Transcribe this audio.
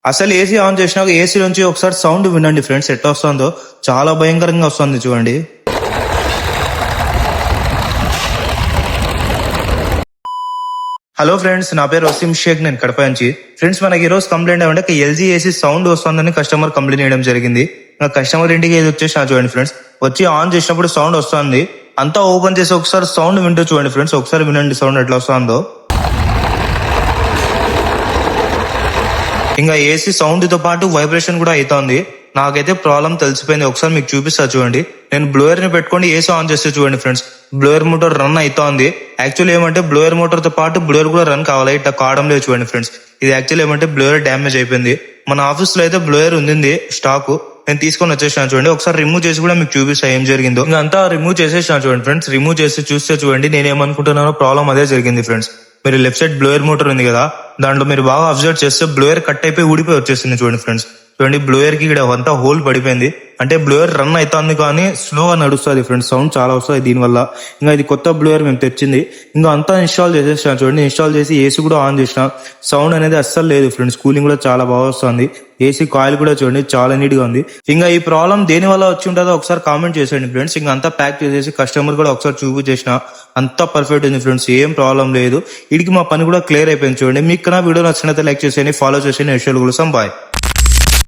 అసలు AC on చేసినాక AC నుంచి ఒకసారి సౌండ్ వినండి ఫ్రెండ్స్, ఎట్లా వస్తుందో చాలా భయంకరంగా వస్తుంది చూడండి. హలో ఫ్రెండ్స్, నా పేరు వసీం షేక్, నేను కడప నుంచి. ఫ్రెండ్స్, మనకి ఈ రోజు కంప్లైంట్ ఏమంటే ఎల్జీ ఏసీ సౌండ్ వస్తుందని కస్టమర్ కంప్లైంట్ చేయడం జరిగింది. కస్టమర్ ఇంటికి ఏది వచ్చేసి చూడండి ఫ్రెండ్స్, వచ్చి ఆన్ చేసినప్పుడు సౌండ్ వస్తుంది. అంతా ఓపెన్ చేసి ఒకసారి సౌండ్ వింటూ చూడండి ఫ్రెండ్స్, ఒకసారి వినండి సౌండ్ ఎట్లా వస్తుందో. ఇంకా ఏసీ సౌండ్ తో పాటు వైబ్రేషన్ కూడా అవుతుంది. నాకైతే ప్రాబ్లం తెలిసిపోయింది, ఒకసారి మీకు చూపిస్తా చూడండి. నేను బ్లోయర్ ని పెట్టుకొని ఏసీ ఆన్ చేస్తే చూడండి ఫ్రెండ్స్, బ్లోయర్ మోటార్ రన్ అవుతోంది. యాక్చువల్ ఏమంటే బ్లోయర్ మోటార్ తో పాటు బ్లోయర్ కూడా రన్ కావాలి, ఇట్లా కావడం లేదు చూడండి ఫ్రెండ్స్. ఇది యాక్చువల్ ఏమంటే బ్లోయర్ డ్యామేజ్ అయిపోయింది. మన ఆఫీస్ లో అయితే బ్లోయర్ ఉంది స్టాక్, నేను తీసుకొని వచ్చేసాను చూడండి. ఒకసారి రిమూవ్ చేసి కూడా మీకు చూపిస్తా ఏం జరిగిందో. ఇంకా అంతా రిమూవ్ చేసేసాను చూడండి ఫ్రెండ్స్. రిమూవ్ చేసి చూస్తే చూడండి, నేను ఏమనుకుంటున్నానో ప్రాబ్లం అదే జరిగింది ఫ్రెండ్స్. మీరు లెఫ్ట్ సైడ్ బ్లోయర్ మోటార్ ఉంది కదా, దాంట్లో మీరు బాగా అబ్జర్వ్ చేస్తే బ్లోయర్ కట్ అయిపోయి ఊడిపోయి వచ్చేసింది చూడండి ఫ్రెండ్స్. చూడండి, బ్లోయర్ కి ఇక్కడ అంతా హోల్ పడిపోయింది. అంటే బ్లోయర్ రన్ అవుతుంది కానీ స్లోగా నడుస్తుంది ఫ్రెండ్స్, సౌండ్ చాలా వస్తుంది దీనివల్ల. ఇంకా ఇది కొత్త బ్లోయర్ మేము తెచ్చింది. ఇంకా అంతా ఇన్స్టాల్ చేసేసాను చూడండి. ఇన్స్టాల్ చేసి ఏసీ కూడా ఆన్ చేసిన, సౌండ్ అనేది అస్సలు లేదు ఫ్రెండ్స్. కూలింగ్ కూడా చాలా బాగా వస్తుంది. ఏసీ కాయిల్ కూడా చూడండి చాలా నీట్ గా ఉంది. ఇంకా ఈ ప్రాబ్లం దేని వల్ల వచ్చి ఉంటుందో ఒకసారి కామెంట్ చేసేయండి ఫ్రెండ్స్. ఇంకా అంతా ప్యాక్ చేసేసి కస్టమర్ కూడా ఒకసారి చూపు చేసిన, అంతా పర్ఫెక్ట్ ఉంది ఫ్రెండ్స్, ఏం ప్రాబ్లం లేదు. వీడికి మా పని కూడా క్లియర్ అయిపోయింది చూడండి. మీకు నా వీడియో నచ్చినట్లయితే లైక్ చేసేయండి, ఫాలో చేసేయండి. విషయాలు కూడా బాయ్.